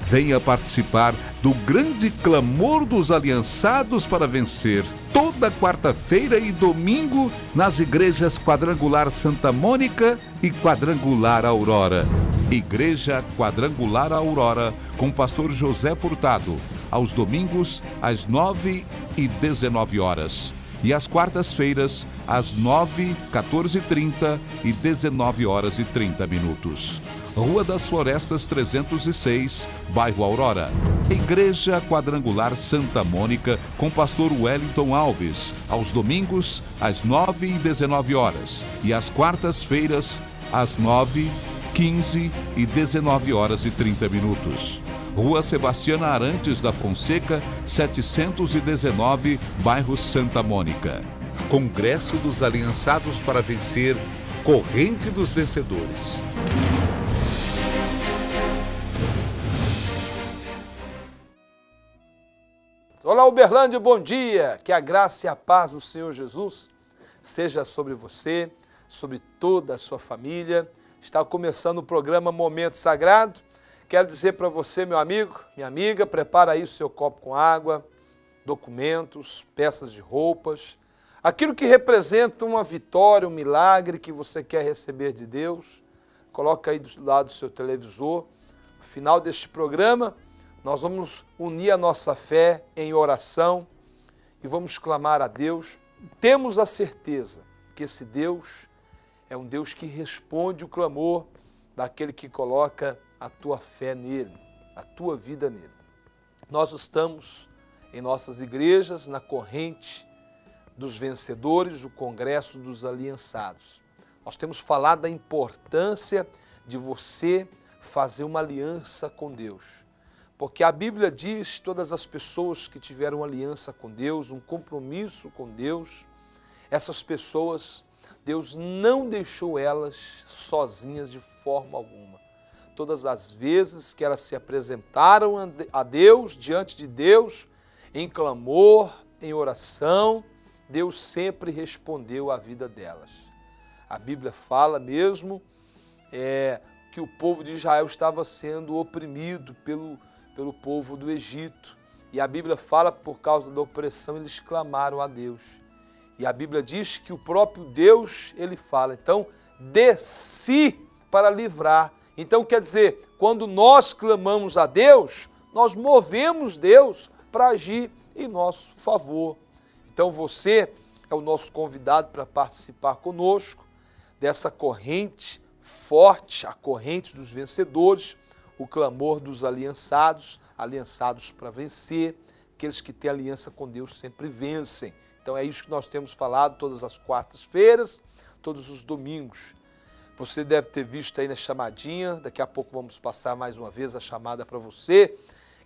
Venha participar do grande clamor dos aliançados para vencer. Toda quarta-feira e domingo nas igrejas Quadrangular Santa Mônica e Quadrangular Aurora. Igreja Quadrangular Aurora com pastor José Furtado, aos domingos às 9 e 19 horas. E às quartas-feiras, às 9, 14h30 e 19 horas e 30 minutos. Rua das Florestas 306, bairro Aurora. Igreja Quadrangular Santa Mônica com pastor Wellington Alves, aos domingos, às 9 e 19 horas. E às quartas-feiras, às 9, 15 e 19 horas e 30 minutos. Rua Sebastiana Arantes da Fonseca, 719, bairro Santa Mônica. Congresso dos Aliançados para Vencer, Corrente dos Vencedores. Olá, Uberlândia, bom dia! Que a graça e a paz do Senhor Jesus seja sobre você, sobre toda a sua família. Está começando o programa Momento Sagrado. Quero dizer para você, meu amigo, minha amiga, prepara aí o seu copo com água, documentos, peças de roupas, aquilo que representa uma vitória, um milagre que você quer receber de Deus. Coloca aí do lado do seu televisor. No final deste programa, nós vamos unir a nossa fé em oração e vamos clamar a Deus. Temos a certeza que esse Deus é um Deus que responde o clamor daquele que coloca a tua fé nele, a tua vida nele. Nós estamos em nossas igrejas na corrente dos vencedores, o Congresso dos Aliançados. Nós temos falado da importância de você fazer uma aliança com Deus. Porque a Bíblia diz, todas as pessoas que tiveram aliança com Deus, um compromisso com Deus, essas pessoas, Deus não deixou elas sozinhas de forma alguma. Todas as vezes que elas se apresentaram a Deus, diante de Deus, em clamor, em oração, Deus sempre respondeu à vida delas. A Bíblia fala mesmo que o povo de Israel estava sendo oprimido pelo povo do Egito. E a Bíblia fala, por causa da opressão, eles clamaram a Deus. E a Bíblia diz que o próprio Deus, ele fala, então, desci para livrar. Então, quer dizer, quando nós clamamos a Deus, nós movemos Deus para agir em nosso favor. Então, você é o nosso convidado para participar conosco dessa corrente forte, a corrente dos vencedores, o clamor dos aliançados, aliançados para vencer. Aqueles que têm aliança com Deus sempre vencem. Então é isso que nós temos falado todas as quartas-feiras, todos os domingos. Você deve ter visto aí na chamadinha, daqui a pouco vamos passar mais uma vez a chamada para você,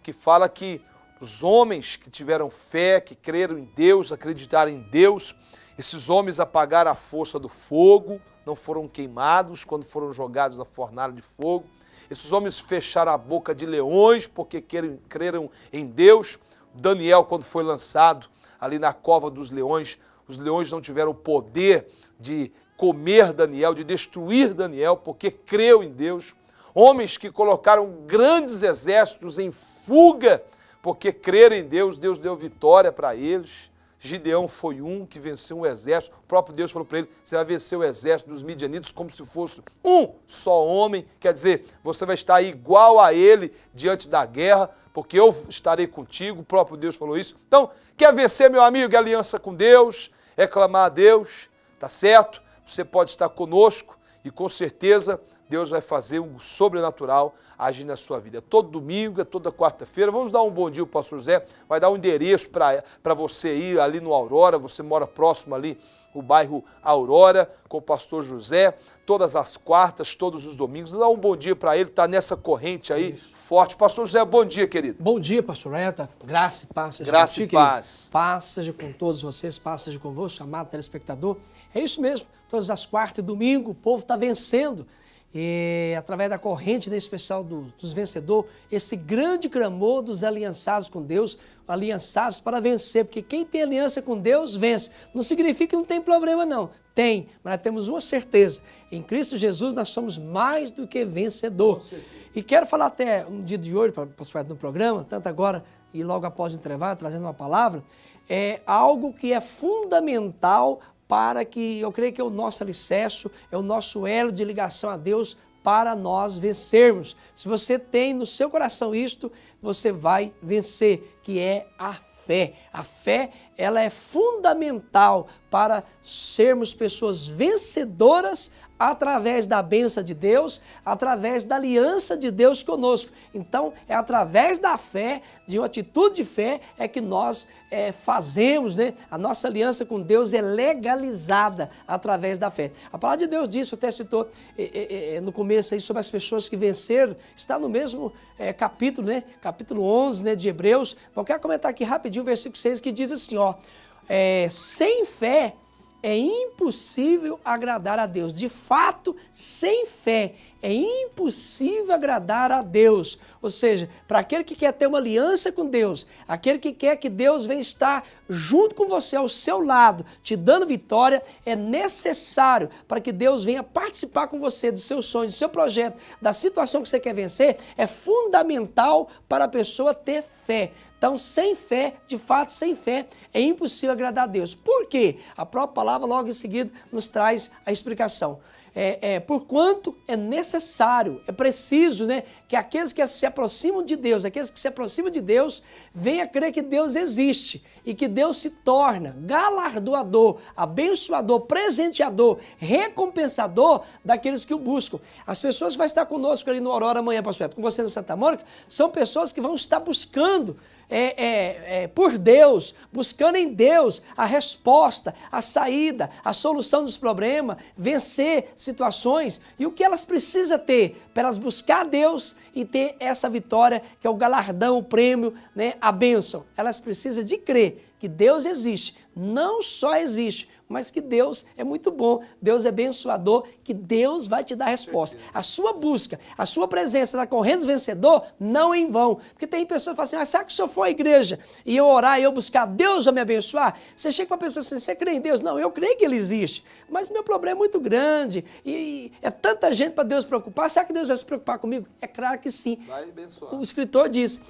que fala que os homens que tiveram fé, que creram em Deus, acreditaram em Deus, esses homens apagaram a força do fogo, não foram queimados quando foram jogados na fornalha de fogo. Esses homens fecharam a boca de leões porque creram em Deus. Daniel, quando foi lançado ali na cova dos leões, os leões não tiveram poder de comer Daniel, de destruir Daniel, porque creu em Deus. Homens que colocaram grandes exércitos em fuga, porque creram em Deus, Deus deu vitória para eles. Gideão foi um que venceu um exército. O próprio Deus falou para ele, você vai vencer o exército dos midianitas como se fosse um só homem. Quer dizer, você vai estar igual a ele diante da guerra, porque eu estarei contigo. O próprio Deus falou isso. Então, quer vencer, meu amigo? É aliança com Deus, é clamar a Deus, tá certo? Você pode estar conosco e com certeza Deus vai fazer um sobrenatural agir na sua vida. É todo domingo, é toda quarta-feira. Vamos dar um bom dia ao pastor José, vai dar um endereço para você ir ali no Aurora, você mora próximo ali, o bairro Aurora, com o pastor José, todas as quartas, todos os domingos. Dá um bom dia para ele, está nessa corrente aí, forte. Pastor José, bom dia, querido. Bom dia, pastor Eta. Graça e paz. Graça e paz. Paz seja com todos vocês, paz seja convosco, amado telespectador. É isso mesmo, todas as quartas e domingo, o povo está vencendo. E através da corrente, né, especial dos vencedores, esse grande clamor dos aliançados com Deus, aliançados para vencer, porque quem tem aliança com Deus vence. Não significa que não tem problema não, tem, mas nós temos uma certeza, em Cristo Jesus nós somos mais do que vencedor. E quero falar até um dia de hoje, para o no programa, tanto agora e logo após o intervalo, trazendo uma palavra, é algo que é fundamental para que, eu creio que é o nosso alicerce, é o nosso elo de ligação a Deus para nós vencermos. Se você tem no seu coração isto, você vai vencer, que é a fé. A fé, ela é fundamental para sermos pessoas vencedoras através da bênção de Deus, através da aliança de Deus conosco. Então, é através da fé, de uma atitude de fé, é que nós fazemos, né? A nossa aliança com Deus é legalizada através da fé. A palavra de Deus diz, o texto citou no começo aí sobre as pessoas que venceram, está no mesmo capítulo, né? Capítulo 11, né, de Hebreus. Eu quero comentar aqui rapidinho o versículo 6 que diz assim, ó, sem fé é impossível agradar a Deus. De fato, sem fé é impossível agradar a Deus. Ou seja, para aquele que quer ter uma aliança com Deus, aquele que quer que Deus venha estar junto com você, ao seu lado, te dando vitória, é necessário para que Deus venha participar com você do seu sonho, do seu projeto, da situação que você quer vencer, é fundamental para a pessoa ter fé. Então, sem fé, de fato, sem fé, é impossível agradar a Deus. Por quê? A própria palavra logo em seguida nos traz a explicação. Porquanto é necessário, é preciso, né, que aqueles que se aproximam de Deus, aqueles que se aproximam de Deus, venham a crer que Deus existe e que Deus se torna galardoador, abençoador, presenteador, recompensador daqueles que o buscam. As pessoas que vão estar conosco ali no Aurora amanhã, pastor Beto, com você no Santa Mônica, são pessoas que vão estar buscando por Deus, buscando em Deus a resposta, a saída, a solução dos problemas, vencer situações. E o que elas precisam ter para elas buscar Deus e ter essa vitória, que é o galardão, o prêmio, né, a bênção? Elas precisam de crer que Deus existe, não só existe, mas que Deus é muito bom, Deus é abençoador, que Deus vai te dar a resposta. A sua busca, a sua presença na corrente vencedor, não é em vão. Porque tem pessoas que falam assim, mas será que se eu for à igreja e eu orar e eu buscar, Deus vai me abençoar? Você chega para a pessoa assim, você crê em Deus? Não, eu creio que Ele existe, mas meu problema é muito grande e é tanta gente para Deus preocupar, será que Deus vai se preocupar comigo? É claro que sim. Vai abençoar. O escritor diz,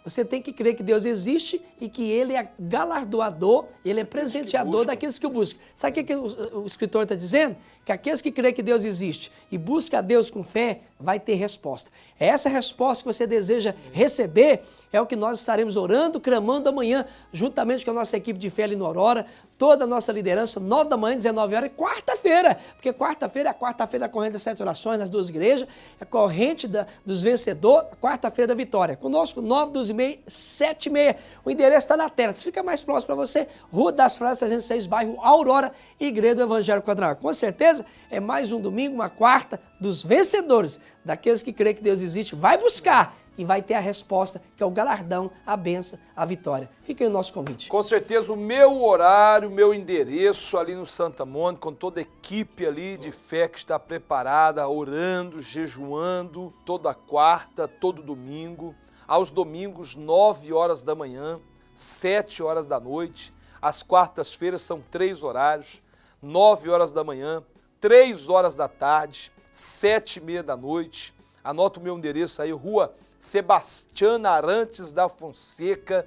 você tem que crer que Deus existe e que Ele é galardoador, Ele é presenteador daqueles que o buscam. Sabe o que o escritor está dizendo? Que aqueles que creem que Deus existe e buscam a Deus com fé, vai ter resposta. Essa resposta que você deseja receber é o que nós estaremos orando, clamando amanhã, juntamente com a nossa equipe de fé ali no Aurora, toda a nossa liderança, 9 da manhã, 19 horas, e quarta-feira, porque quarta-feira é a quarta-feira da corrente das 7 orações nas duas igrejas, é a corrente dos vencedores, quarta-feira da vitória. Conosco, 9, 12 e meia, 7 e meia. O endereço está na tela. Se fica mais próximo para você, Rua das Frades 306, bairro Aurora, Igreja do Evangelho Quadrangular. Com certeza, é mais um domingo, uma quarta dos vencedores, daqueles que creem que Deus existe. Vai buscar e vai ter a resposta, que é o galardão, a bênção, a vitória. Fica aí o nosso convite. Com certeza, o meu horário, o meu endereço ali no Santa Mônica, com toda a equipe ali de fé que está preparada, orando, jejuando, toda quarta, todo domingo. Aos domingos, 9 horas da manhã, 7 horas da noite. Às quartas-feiras são 3 horários, 9 horas da manhã, 3 horas da tarde, 7 e meia da noite. Anota o meu endereço aí, Rua Sebastiana Arantes da Fonseca,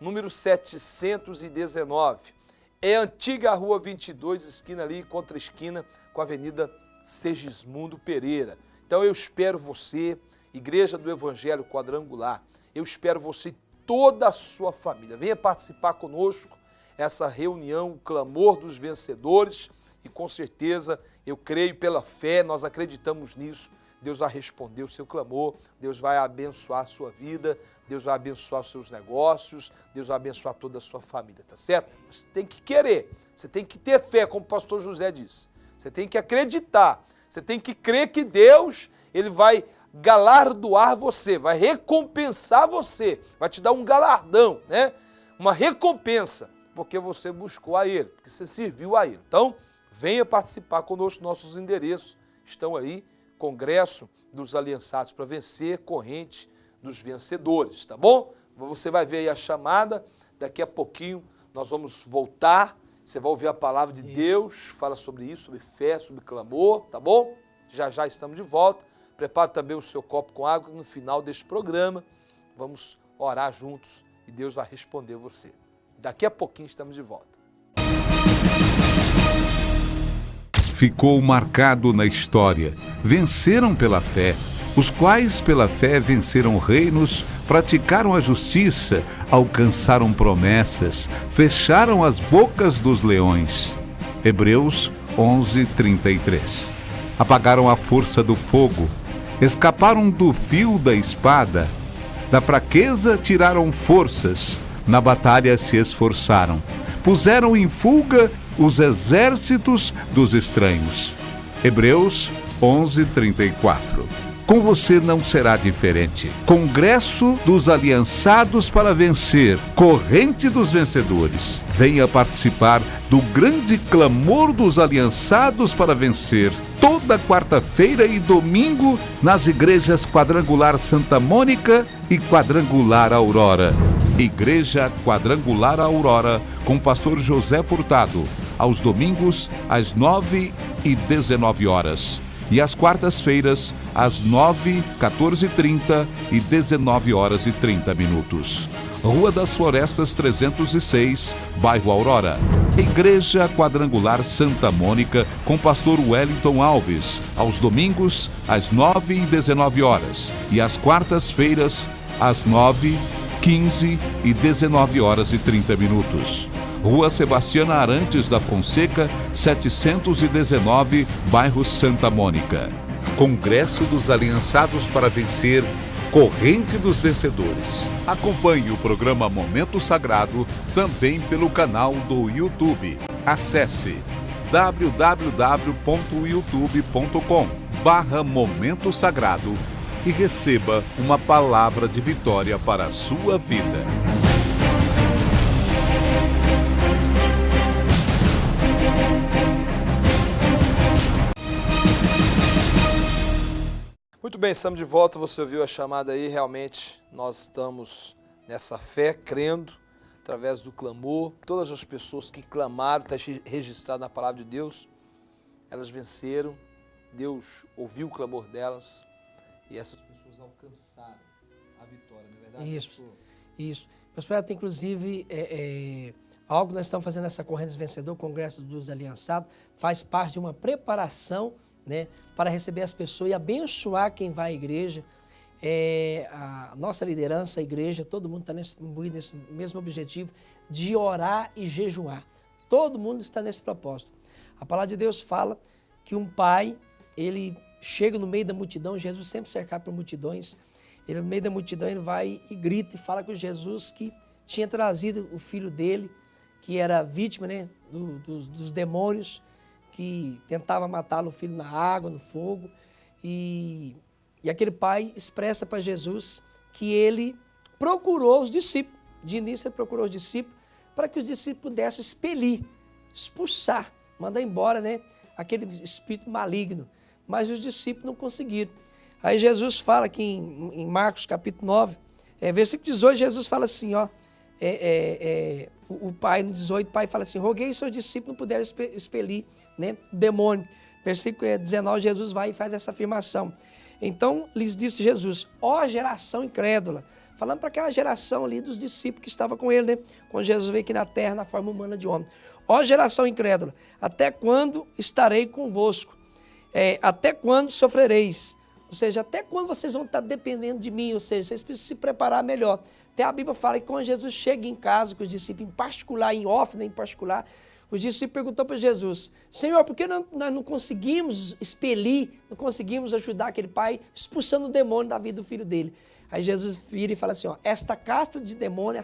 número 719. É a antiga Rua 22, esquina ali, contra a esquina com a Avenida Segismundo Pereira. Então eu espero você, Igreja do Evangelho Quadrangular, eu espero você e toda a sua família. Venha participar conosco, essa reunião, o clamor dos vencedores, e com certeza, eu creio pela fé, nós acreditamos nisso, Deus vai responder o seu clamor, Deus vai abençoar a sua vida, Deus vai abençoar os seus negócios, Deus vai abençoar toda a sua família, tá certo? Você tem que querer, você tem que ter fé, como o pastor José disse. Você tem que acreditar, você tem que crer que Deus, Ele vai galardoar você, vai recompensar você, vai te dar um galardão, né? Uma recompensa, porque você buscou a Ele, porque você serviu a Ele. Então, venha participar conosco, nossos endereços estão aí, Congresso dos Aliançados para Vencer, corrente dos vencedores, tá bom? Você vai ver aí a chamada, daqui a pouquinho nós vamos voltar, você vai ouvir a palavra de Deus, fala sobre isso, sobre fé, sobre clamor, tá bom? Já já estamos de volta, prepare também o seu copo com água, no final deste programa vamos orar juntos e Deus vai responder você. Daqui a pouquinho estamos de volta. Ficou marcado na história. Venceram pela fé, os quais pela fé venceram reinos, praticaram a justiça, alcançaram promessas, fecharam as bocas dos leões. Hebreus 11:33. Apagaram a força do fogo, escaparam do fio da espada, da fraqueza tiraram forças, na batalha se esforçaram, puseram em fuga os exércitos dos estranhos. Hebreus 11:34. Com você não será diferente. Congresso dos Aliançados para Vencer, corrente dos vencedores. Venha participar do grande clamor dos Aliançados para Vencer, toda quarta-feira e domingo nas igrejas Quadrangular Santa Mônica e Quadrangular Aurora. Igreja Quadrangular Aurora, com pastor José Furtado, aos domingos às 9 e 19 horas. E às quartas-feiras, às 9, 14h30 e 19h30. Rua das Florestas 306, bairro Aurora. Igreja Quadrangular Santa Mônica, com pastor Wellington Alves, aos domingos, às 9 e 19 horas. E às quartas-feiras, às 9, 15 e 19h30. Rua Sebastiana Arantes da Fonseca, 719, bairro Santa Mônica. Congresso dos Aliançados para Vencer, corrente dos vencedores. Acompanhe o programa Momento Sagrado também pelo canal do YouTube. Acesse www.youtube.com/Momento Sagrado e receba uma palavra de vitória para a sua vida. Muito bem, estamos de volta, você ouviu a chamada aí, realmente nós estamos nessa fé, crendo, através do clamor, todas as pessoas que clamaram, está registrado na palavra de Deus, elas venceram, Deus ouviu o clamor delas e essas pessoas alcançaram a vitória, não é verdade? Isso. Pastor, tem inclusive algo que nós estamos fazendo nessa corrente vencedor, Congresso dos Aliançados, faz parte de uma preparação, né, para receber as pessoas e abençoar quem vai à igreja. A nossa liderança, a igreja, todo mundo está nesse mesmo objetivo de orar e jejuar. Todo mundo está nesse propósito. A palavra de Deus fala que um pai, ele chega no meio da multidão, Jesus sempre cercado por multidões, ele no meio da multidão ele vai e grita e fala com Jesus que tinha trazido o filho dele, que era vítima, né, dos demônios, que tentava matá-lo, o filho, na água, no fogo. E aquele pai expressa para Jesus que ele procurou os discípulos. De início ele procurou os discípulos para que os discípulos pudessem expelir, expulsar, mandar embora, né, aquele espírito maligno. Mas os discípulos não conseguiram. Aí Jesus fala aqui em Marcos capítulo 9, versículo 18, Jesus fala assim, ó, o pai, no 18, o pai fala assim, roguei e seus discípulos não puderam expelir, né, o demônio. Versículo 19, Jesus vai e faz essa afirmação. Então lhes disse Jesus, ó geração incrédula, falando para aquela geração ali dos discípulos que estavam com ele, né, quando Jesus veio aqui na terra na forma humana de homem. Ó geração incrédula, até quando estarei convosco? Até quando sofrereis? Ou seja, até quando vocês vão estar dependendo de mim? Ou seja, vocês precisam se preparar melhor. Até a Bíblia fala que quando Jesus chega em casa com os discípulos, em particular, em off, né, em particular, os discípulos perguntam para Jesus, Senhor, por que nós não conseguimos expelir, não conseguimos ajudar aquele pai expulsando o demônio da vida do filho dele? Aí Jesus vira e fala assim, ó, essa casta de demônio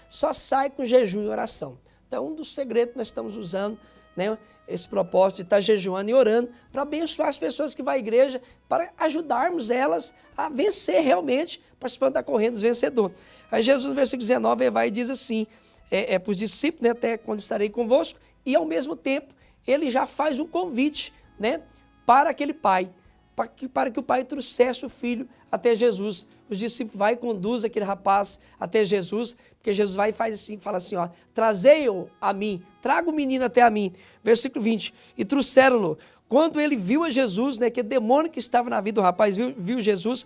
só sai com jejum e oração. Então, um dos segredos que nós estamos usando, né, esse propósito de estar jejuando e orando para abençoar as pessoas que vão à igreja, para ajudarmos elas a vencer realmente, participando da corrente dos vencedores. Aí Jesus, no versículo 19, vai e diz assim, para os discípulos, né, até quando estarei convosco, e ao mesmo tempo ele já faz um convite, né, para aquele pai, para que o pai trouxesse o filho até Jesus. Os discípulos vai e conduz aquele rapaz até Jesus, porque Jesus vai e faz assim, fala assim, ó, trazei-o a mim, traga o menino até a mim. Versículo 20, e trouxeram-lo. Quando ele viu a Jesus, né, aquele demônio que estava na vida do rapaz, viu Jesus,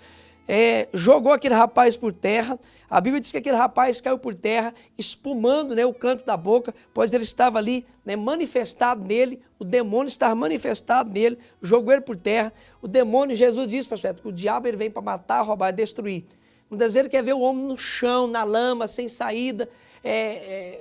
jogou aquele rapaz por terra. A Bíblia diz que aquele rapaz caiu por terra, espumando, né, o canto da boca, pois ele estava ali, né, manifestado nele, o demônio estava manifestado nele, jogou ele por terra. O demônio, Jesus disse, pastor, que o diabo ele vem para matar, roubar e destruir. Muitas vezes ele quer ver o homem no chão, na lama, sem saída,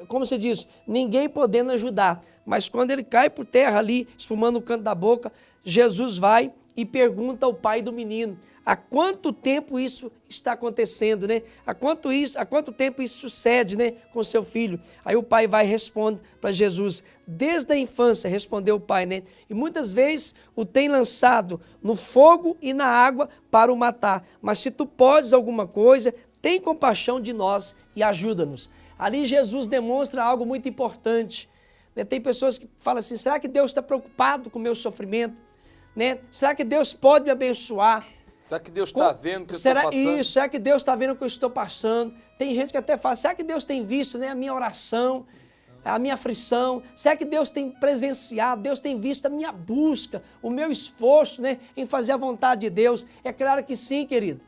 como se diz, ninguém podendo ajudar. Mas quando ele cai por terra ali, espumando o canto da boca, Jesus vai e pergunta ao pai do menino, há quanto tempo isso está acontecendo, né? Há quanto tempo isso sucede, né, com seu filho? Aí o pai vai e responde para Jesus, desde a infância, respondeu o pai, né? E muitas vezes o tem lançado no fogo e na água para o matar. Mas se tu podes alguma coisa, tem compaixão de nós e ajuda-nos. Ali Jesus demonstra algo muito importante, né? Tem pessoas que falam assim, será que Deus está preocupado com o meu sofrimento? Né? Será que Deus pode me abençoar? Será que Deus está vendo o que eu estou passando? Isso, será que Deus está vendo o que eu estou passando? Tem gente que até fala, será que Deus tem visto, né, a minha oração, a minha aflição? Será que Deus tem presenciado, Deus tem visto a minha busca, o meu esforço, né, em fazer a vontade de Deus? É claro que sim, querido.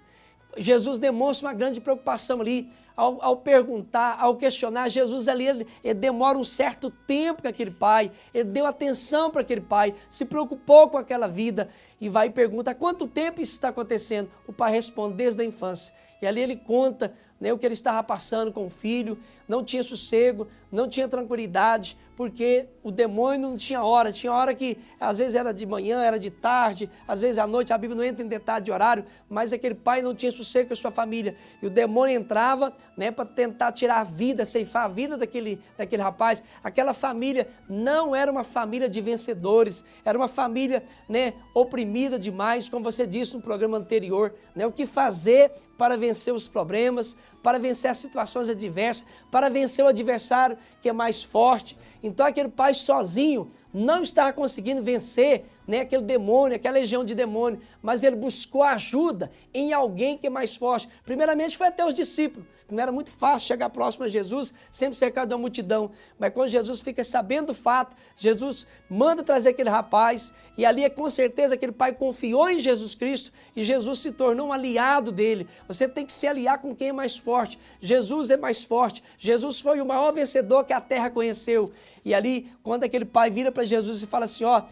Jesus demonstra uma grande preocupação ali, ao perguntar, ao questionar. Jesus ali, ele demora um certo tempo com aquele pai, ele deu atenção para aquele pai, se preocupou com aquela vida e vai e pergunta, há quanto tempo isso está acontecendo? O pai responde, desde a infância. E ali ele conta, né, o que ele estava passando com o filho, não tinha sossego, não tinha tranquilidade, porque o demônio não tinha hora que às vezes era de manhã, era de tarde, às vezes à noite, a Bíblia não entra em detalhe de horário, mas aquele pai não tinha sossego com a sua família, e o demônio entrava, né, para tentar tirar a vida, ceifar a vida daquele rapaz. Aquela família não era uma família de vencedores, era uma família, né, oprimida demais, como você disse no programa anterior, né, o que fazer para vencer os problemas, para vencer as situações adversas, para vencer o adversário que é mais forte. Então aquele pai sozinho não estava conseguindo vencer, né, aquele demônio, aquela legião de demônio, mas ele buscou ajuda em alguém que é mais forte. Primeiramente foi até os discípulos, não era muito fácil chegar próximo a Jesus, sempre cercado de uma multidão, mas quando Jesus fica sabendo do fato, Jesus manda trazer aquele rapaz, e ali é com certeza aquele pai confiou em Jesus Cristo, e Jesus se tornou um aliado dele. Você tem que se aliar com quem é mais forte. Jesus é mais forte, Jesus foi o maior vencedor que a terra conheceu. E ali, quando aquele pai vira para Jesus e fala assim, ó,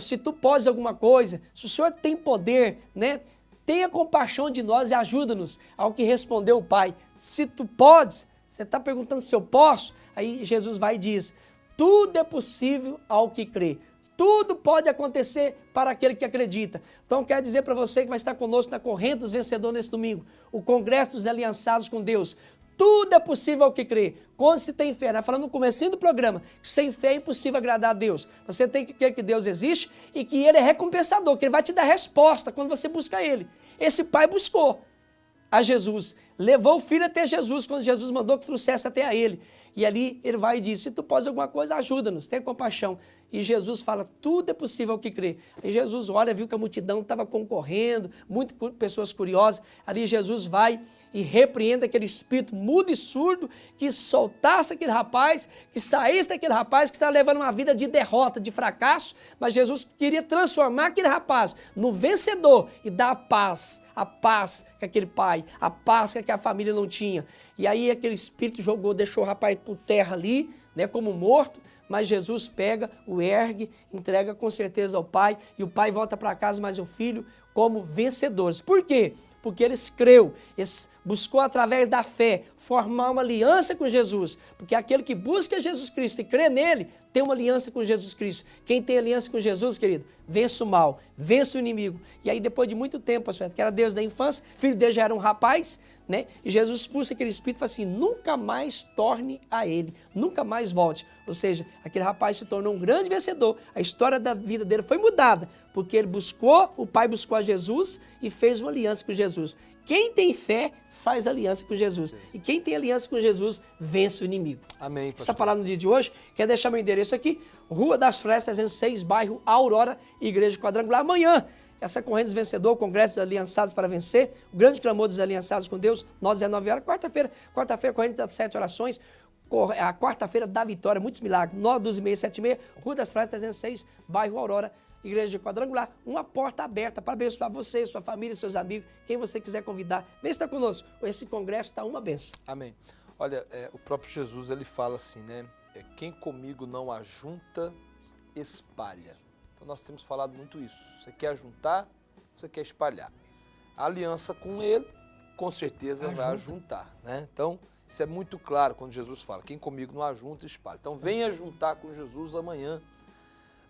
se tu podes alguma coisa, se o Senhor tem poder, né, tenha compaixão de nós e ajuda-nos. Ao que respondeu o pai, se tu podes, você está perguntando se eu posso? Aí Jesus vai e diz, tudo é possível ao que crê. Tudo pode acontecer para aquele que acredita. Então quero dizer para você que vai estar conosco na Corrente dos Vencedores nesse domingo, o Congresso dos Aliançados com Deus. Tudo é possível ao que crê. Quando se tem fé, nós falamos no comecinho do programa, que sem fé é impossível agradar a Deus. Você tem que crer que Deus existe e que Ele é recompensador, que Ele vai te dar resposta quando você busca Ele. Esse pai buscou a Jesus, levou o filho até Jesus, quando Jesus mandou que trouxesse até a ele. E ali ele vai e diz, se tu podes alguma coisa, ajuda-nos, tenha compaixão. E Jesus fala, tudo é possível ao que crê. Aí Jesus olha, viu que a multidão estava concorrendo, muitas pessoas curiosas. Ali Jesus vai e repreende aquele espírito mudo e surdo que soltasse aquele rapaz, que saísse daquele rapaz que estava levando uma vida de derrota, de fracasso, mas Jesus queria transformar aquele rapaz no vencedor e dar a paz que aquele pai, a paz que a família não tinha. E aí aquele espírito deixou o rapaz por terra ali, né, como morto, mas Jesus pega, o ergue, entrega com certeza ao pai, e o pai volta para casa, mas o filho como vencedores. Por quê? Porque eles creu, eles buscou através da fé formar uma aliança com Jesus, porque aquele que busca Jesus Cristo e crê nele, tem uma aliança com Jesus Cristo. Quem tem aliança com Jesus, querido, vence o mal, vence o inimigo. E aí depois de muito tempo, que era Deus da infância, filho dele já era um rapaz, né? E Jesus expulsa aquele espírito e fala assim, nunca mais torne a ele, nunca mais volte. Ou seja, aquele rapaz se tornou um grande vencedor, a história da vida dele foi mudada, porque ele buscou, o pai buscou a Jesus e fez uma aliança com Jesus. quem tem fé faz aliança com Jesus. E quem tem aliança com Jesus vence o inimigo. Amém, pastor. Essa palavra no dia de hoje, quer deixar meu endereço aqui, Rua das Frestas 306, bairro Aurora, Igreja Quadrangular. Amanhã, essa corrente dos vencedores, o Congresso dos Aliançados para Vencer, o grande clamor dos aliançados com Deus, nós 19 horas, quarta-feira, corrente das 7 orações, a quarta-feira da vitória, muitos milagres, 9, 12 e meia, 7 e meia, Rua das Frestas 306, bairro Aurora, Igreja Quadrangular, uma porta aberta para abençoar você, sua família, seus amigos, quem você quiser convidar, vem estar conosco, esse congresso está uma benção. Amém. Olha, o próprio Jesus, ele fala assim, né? Quem comigo não ajunta, espalha. Então nós temos falado muito isso. Você quer ajuntar, você quer espalhar. A aliança com ele, com certeza vai ajuntar, né? Então, isso é muito claro quando Jesus fala, quem comigo não ajunta, espalha. Então venha juntar com Jesus amanhã,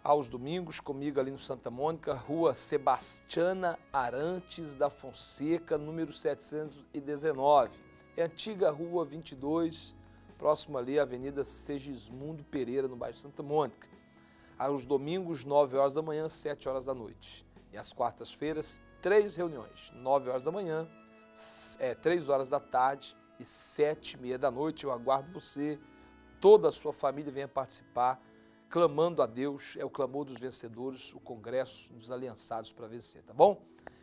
aos domingos, comigo ali no Santa Mônica, Rua Sebastiana Arantes da Fonseca, número 719. É a antiga Rua 22, próximo ali à Avenida Segismundo Pereira, no bairro Santa Mônica. Aos domingos, 9 horas da manhã, 7 horas da noite. E às quartas-feiras, 3 reuniões, 9 horas da manhã, 3 horas da tarde e 7h30 da noite. Eu aguardo você, toda a sua família venha participar, clamando a Deus, é o clamor dos vencedores, o congresso dos aliançados para vencer, tá bom?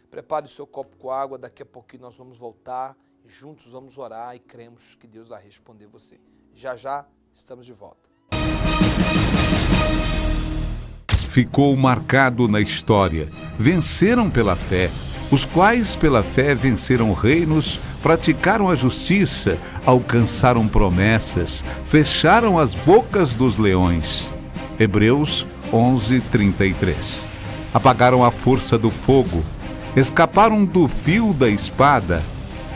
Prepare o seu copo com água, daqui a pouquinho nós vamos voltar e juntos vamos orar e cremos que Deus vai responder você. Já já estamos de volta. Ficou marcado na história, venceram pela fé, os quais pela fé venceram reinos, praticaram a justiça, alcançaram promessas, fecharam as bocas dos leões. Hebreus 11:33. Apagaram a força do fogo, escaparam do fio da espada,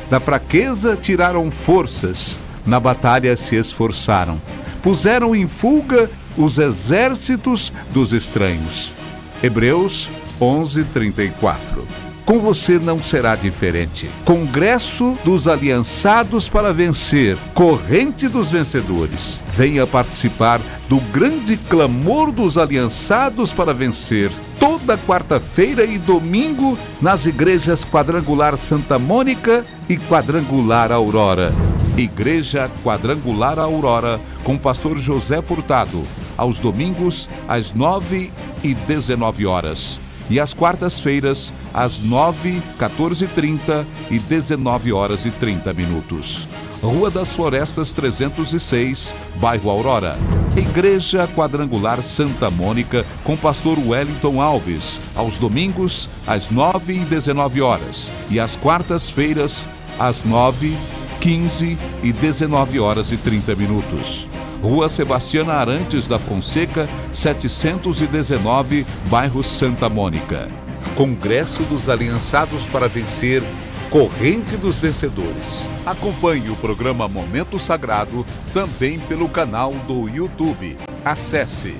da fraqueza tiraram forças, na batalha se esforçaram, puseram em fuga os exércitos dos estranhos. Hebreus 11:34. Com você não será diferente. Congresso dos Aliançados para Vencer, corrente dos vencedores. Venha participar do grande clamor dos aliançados para vencer. Toda quarta-feira e domingo nas igrejas Quadrangular Santa Mônica e Quadrangular Aurora. Igreja Quadrangular Aurora com o pastor José Furtado. Aos domingos, às 9 e 19 horas. E às quartas-feiras, às 9, 14h30 e 19 horas e 30 minutos. Rua das Florestas 306, bairro Aurora. Igreja Quadrangular Santa Mônica com pastor Wellington Alves. Aos domingos, às 9 e 19 horas. E às quartas-feiras, às 9, 15 e 19 horas e 30 minutos. Rua Sebastiana Arantes da Fonseca, 719, bairro Santa Mônica. Congresso dos Aliançados para Vencer, corrente dos vencedores. Acompanhe o programa Momento Sagrado também pelo canal do YouTube. Acesse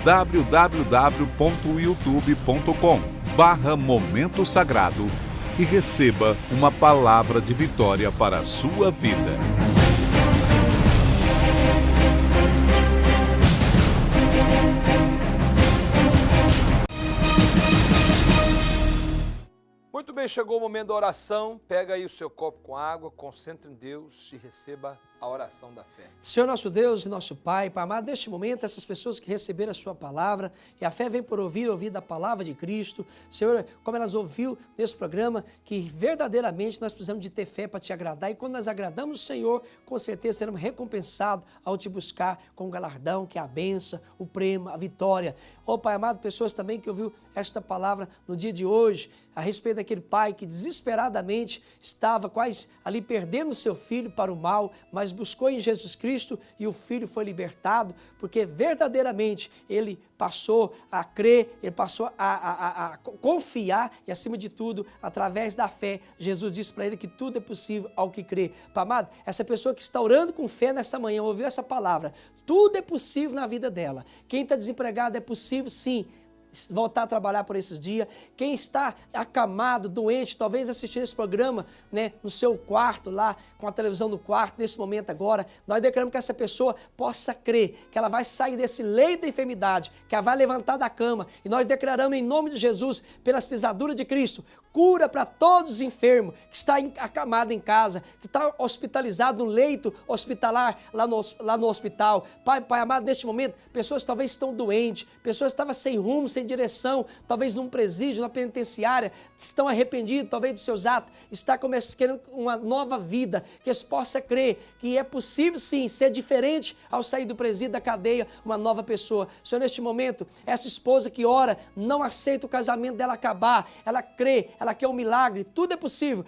www.youtube.com/Momento Sagrado e receba uma palavra de vitória para a sua vida. Muito bem, chegou o momento da oração. Pega aí o seu copo com água, concentre em Deus e receba a oração da fé. Senhor nosso Deus e nosso Pai, Pai amado, neste momento, essas pessoas que receberam a sua palavra, e a fé vem por ouvir da palavra de Cristo. Senhor, como elas ouviram nesse programa, que verdadeiramente nós precisamos de ter fé para te agradar, e quando nós agradamos o Senhor, com certeza seremos recompensados ao te buscar com o galardão, que é a bênção, o prêmio, a vitória. Ó Pai amado, pessoas também que ouviram esta palavra no dia de hoje, a respeito daquele pai que desesperadamente estava quase ali perdendo seu filho para o mal, mas buscou em Jesus Cristo e o filho foi libertado, porque verdadeiramente ele passou a crer, ele passou a confiar e, acima de tudo, através da fé, Jesus disse para ele que tudo é possível ao que crê. Pai amado, essa pessoa que está orando com fé nessa manhã, ouviu essa palavra, tudo é possível na vida dela. Quem está desempregado é possível sim, voltar a trabalhar por esses dias. Quem está acamado, doente, talvez assistindo esse programa, né, no seu quarto lá, com a televisão no quarto, nesse momento agora, nós declaramos que essa pessoa possa crer, que ela vai sair desse leito da enfermidade, que ela vai levantar da cama, e nós declaramos em nome de Jesus, pelas pisaduras de Cristo, cura para todos os enfermos, que está acamado em casa, que está hospitalizado no leito hospitalar, lá no hospital. Pai amado, neste momento, pessoas talvez estão doentes, pessoas estavam sem rumo, sem direção, talvez num presídio, numa penitenciária, estão arrependidos, talvez dos seus atos, está querendo uma nova vida, que eles possam crer que é possível sim ser diferente ao sair do presídio, da cadeia, uma nova pessoa. Senhor, neste momento, essa esposa que ora, não aceita o casamento dela acabar, ela crê, ela quer um milagre, tudo é possível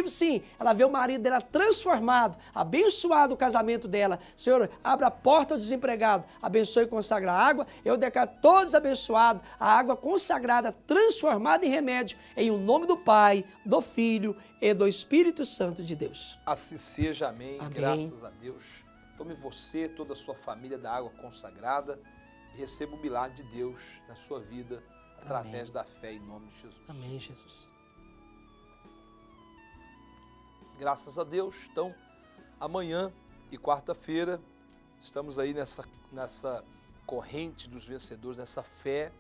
sim, ela vê o marido dela transformado, abençoado o casamento dela. Senhor, abra a porta ao desempregado, abençoe e consagra a água, eu declaro todos abençoados, a água consagrada, transformada em remédio, em o nome do Pai, do Filho e do Espírito Santo de Deus. Assim seja, amém. Amém. Graças a Deus. Tome você, toda a sua família da água consagrada e receba o milagre de Deus na sua vida, através da fé em nome de Jesus. Amém, Jesus. Graças a Deus. Então, amanhã e quarta-feira, estamos aí nessa corrente dos vencedores, nessa fé,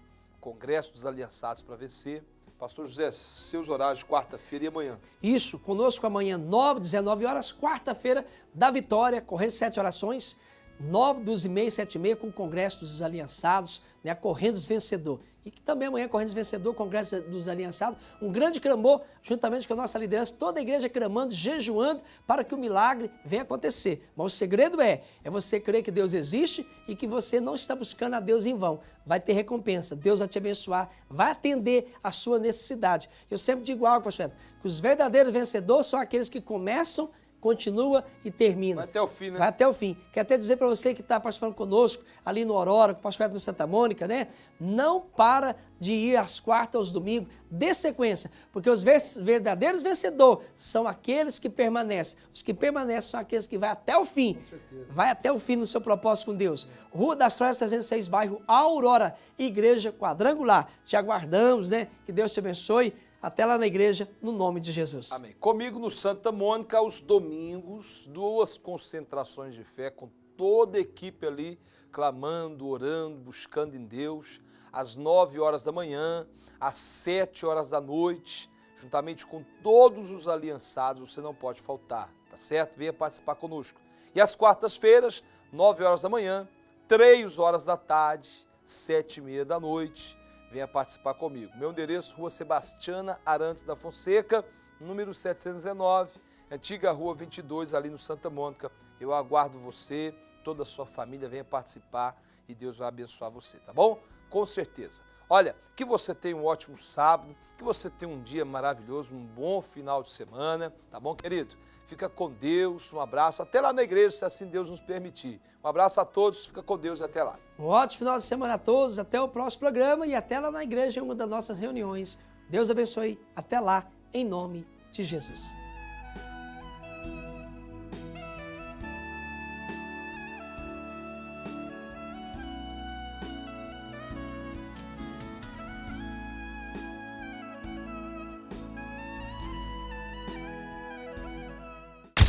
Congresso dos Aliançados para Vencer. Pastor José, seus horários de quarta-feira e amanhã. Isso, conosco amanhã, 9, 19 horas, quarta-feira da Vitória, corrente 7 orações, 9, 12 e meia, 7 e meia, com o Congresso dos Aliançados, né, a Corrente dos Vencedores. E que também amanhã, Corrente dos Vencedores, Congresso dos Aliançados, um grande clamor, juntamente com a nossa liderança, toda a igreja clamando, jejuando, para que o milagre venha acontecer. Mas o segredo é você crer que Deus existe e que você não está buscando a Deus em vão. Vai ter recompensa, Deus vai te abençoar, vai atender a sua necessidade. Eu sempre digo algo, pastor, que os verdadeiros vencedores são aqueles que começam, continua e termina. Vai até o fim, né? Vai até o fim. Quero até dizer para você que está participando conosco, ali no Aurora, com o pastor Edson Santa Mônica, né? Não para de ir às quartas, aos domingos, dê sequência, porque os verdadeiros vencedores são aqueles que permanecem. Os que permanecem são aqueles que vão até o fim. Com certeza. Vai até o fim no seu propósito com Deus. Rua das Flores 306, bairro Aurora, Igreja Quadrangular. Te aguardamos, né? Que Deus te abençoe. Até lá na igreja, no nome de Jesus. Amém. Comigo no Santa Mônica, aos domingos, 2 concentrações de fé, com toda a equipe ali, clamando, orando, buscando em Deus, às 9 horas da manhã, às 7 horas da noite, juntamente com todos os aliançados, você não pode faltar, tá certo? Venha participar conosco. E às quartas-feiras, 9 horas da manhã, 3 horas da tarde, 7 e meia da noite, venha participar comigo. Meu endereço, Rua Sebastiana Arantes da Fonseca, número 719, antiga Rua 22, ali no Santa Mônica. Eu aguardo você, toda a sua família, venha participar e Deus vai abençoar você, tá bom? Com certeza. Olha, que você tenha um ótimo sábado, que você tenha um dia maravilhoso, um bom final de semana, tá bom, querido? Fica com Deus, um abraço, até lá na igreja, se assim Deus nos permitir. Um abraço a todos, fica com Deus e até lá. Um ótimo final de semana a todos, até o próximo programa e até lá na igreja em uma das nossas reuniões. Deus abençoe, até lá, em nome de Jesus.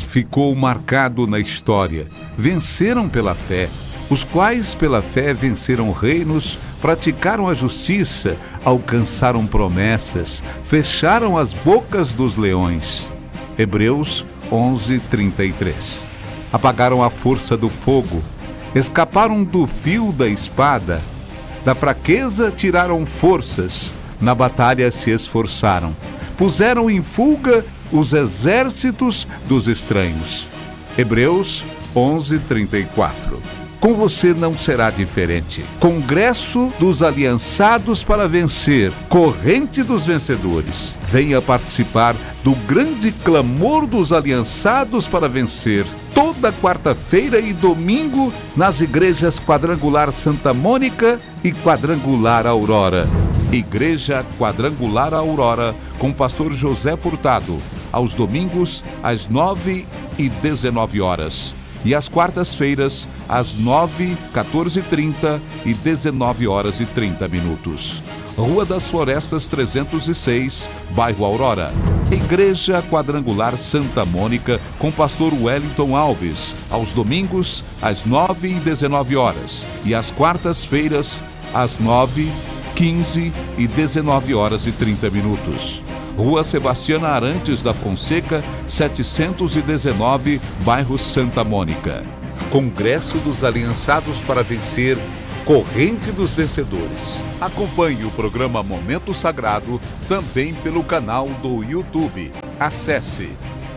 Ficou marcado na história. Venceram pela fé, os quais pela fé venceram reinos, praticaram a justiça, alcançaram promessas, fecharam as bocas dos leões. Hebreus 11:33. Apagaram a força do fogo, escaparam do fio da espada, da fraqueza tiraram forças, na batalha se esforçaram, puseram em fuga os exércitos dos estranhos. Hebreus 11:34. Com você não será diferente. Congresso dos Aliançados para Vencer, Corrente dos Vencedores. Venha participar do grande clamor dos aliançados para vencer. Toda quarta-feira e domingo nas igrejas Quadrangular Santa Mônica e Quadrangular Aurora. Igreja Quadrangular Aurora com pastor José Furtado, aos domingos às 9 e 19 horas. E às quartas-feiras, às 9, 14h30 e 19h30. Rua das Florestas 306, bairro Aurora. Igreja Quadrangular Santa Mônica, com pastor Wellington Alves, aos domingos, às 9 e 19 horas, e às quartas-feiras, às 9, 15 e 19h30. Rua Sebastiana Arantes da Fonseca, 719, bairro Santa Mônica. Congresso dos Aliançados para Vencer, Corrente dos Vencedores. Acompanhe o programa Momento Sagrado também pelo canal do YouTube. Acesse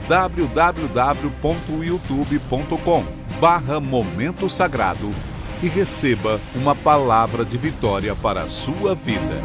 www.youtube.com/Momento Sagrado e receba uma palavra de vitória para a sua vida.